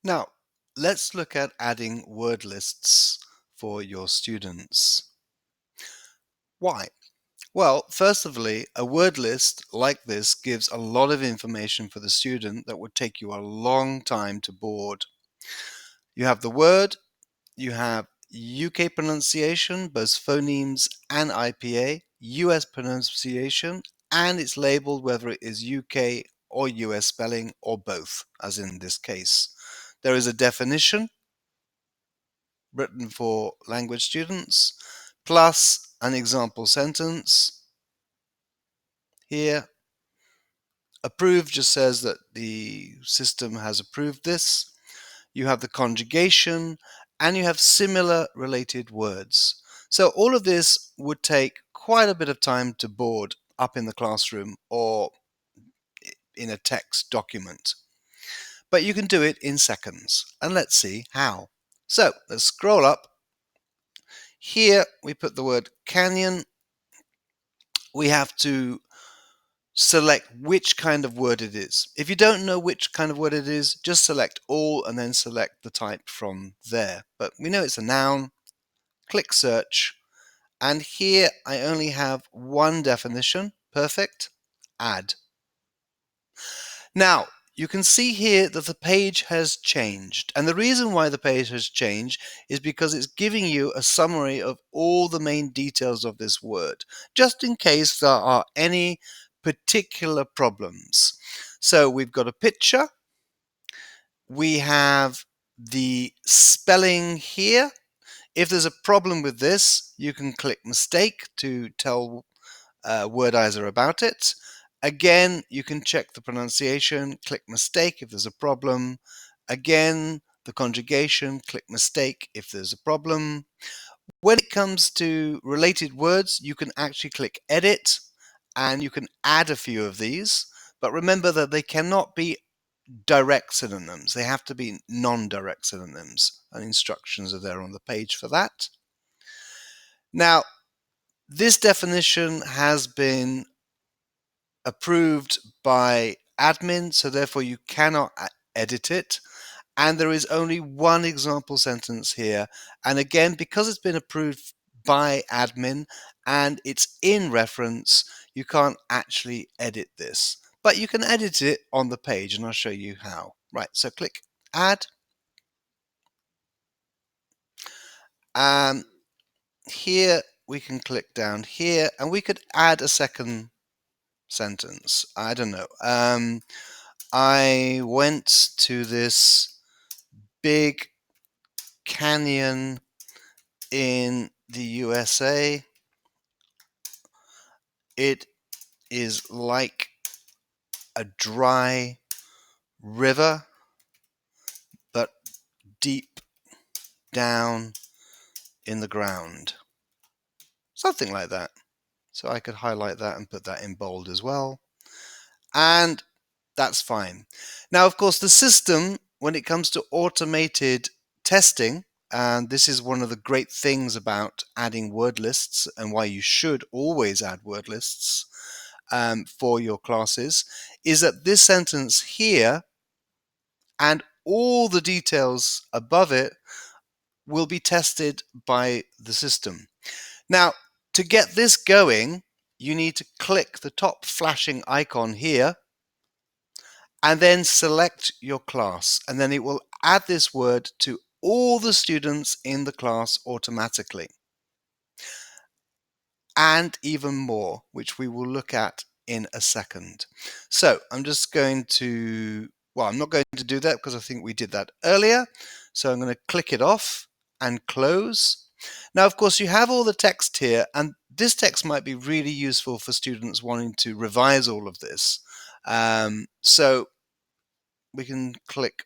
Now, let's look at adding word lists for your students. Why? Well, first of all, a word list like this gives a lot of information for the student that would take you a long time to board. You have the word, you have UK pronunciation, both phonemes and IPA, US pronunciation, and it's labeled whether it is UK or US spelling or both, as in this case. There is a definition written for language students, plus an example sentence here. Approved just says that the system has approved this. You have the conjugation, and you have similar related words. So all of this would take quite a bit of time to board up in the classroom or in a text document. But you can do it in seconds, and let's see how. So let's scroll up. Here we put the word canyon. We have to select which kind of word it is. If you don't know which kind of word it is, just select all and then select the type from there. But we know it's a noun. Click search, and here I only have one definition. Perfect. Add. Now, you can see here that the page has changed, and the reason why the page has changed is because it's giving you a summary of all the main details of this word, just in case there are any particular problems. So we've got a picture, we have the spelling here. If there's a problem with this, you can click mistake to tell Wordizer about it. Again, you can check the pronunciation, click mistake if there's a problem. Again, the conjugation, click mistake if there's a problem. When it comes to related words, you can actually click edit and you can add a few of these. But remember that they cannot be direct synonyms. They have to be non-direct synonyms, and instructions are there on the page for that. Now, this definition has been approved by admin, so therefore you cannot edit it. And there is only one example sentence here. And again, because it's been approved by admin and it's in reference, you can't actually edit this. But you can edit it on the page, and I'll show you how. Right, so click add. Here we can click down here, and we could add a second sentence. I don't know. I went to this big canyon in the USA. It is like a dry river, but deep down in the ground. Something like that. So I could highlight that and put that in bold as well. And that's fine. Now, of course, the system, when it comes to automated testing, and this is one of the great things about adding word lists and why you should always add word lists for your classes, is that this sentence here and all the details above it will be tested by the system. Now, to get this going, you need to click the top flashing icon here and then select your class, and then it will add this word to all the students in the class automatically, and even more, which we will look at in a second. So I'm just going to, well, I'm not going to do that because I think we did that earlier. So I'm going to click it off and close. Now, of course, you have all the text here, and this text might be really useful for students wanting to revise all of this. So we can click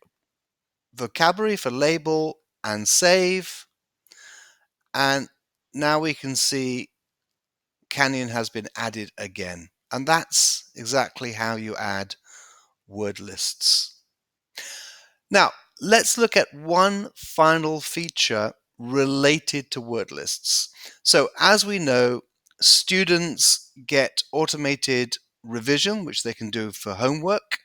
vocabulary for label and save. And now we can see Canyon has been added again. And that's exactly how you add word lists. Now, let's look at one final feature related to word lists. So as we know, students get automated revision, which they can do for homework.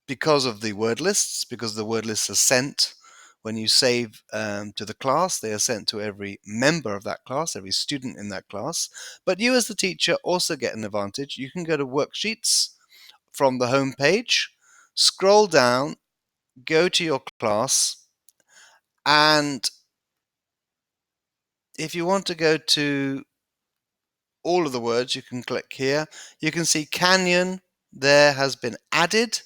because of the word lists, because the word lists are sent when you save to the class. They are sent to every member of that class, every student in that class. But you as the teacher also get an advantage. You can go to worksheets from the home page, scroll down, go to your class, and if you want to go to all of the words, you can click here. You can see Canyon there has been added,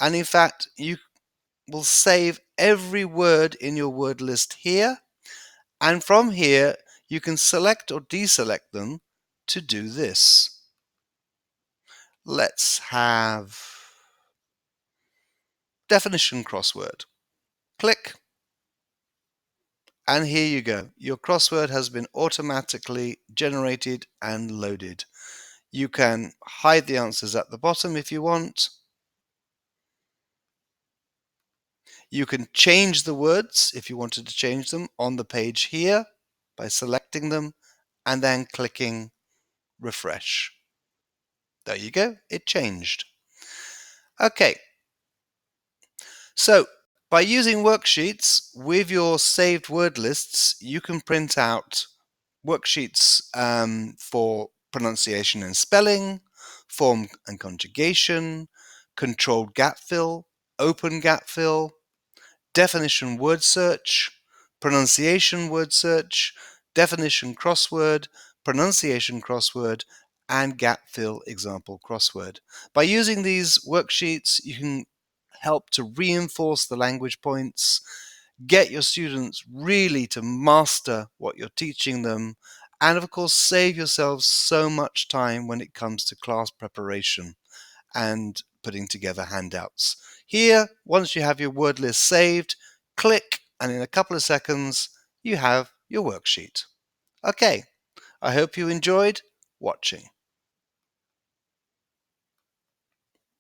and in fact you will save every word in your word list here, and from here you can select or deselect them to do this. Let's have definition crossword. Click, and here you go. Your crossword has been automatically generated and loaded. You can hide the answers at the bottom if you want. You can change the words if you wanted to change them on the page here by selecting them and then clicking refresh. There you go, it changed. Okay, so by using worksheets with your saved word lists, you can print out worksheets for pronunciation and spelling, form and conjugation, controlled gap fill, open gap fill, definition word search, pronunciation word search, definition crossword, pronunciation crossword, and gap fill example crossword. By using these worksheets, you can help to reinforce the language points, get your students really to master what you're teaching them, and of course, save yourselves so much time when it comes to class preparation and putting together handouts. Here, once you have your word list saved, click, and in a couple of seconds, you have your worksheet. Okay, I hope you enjoyed watching.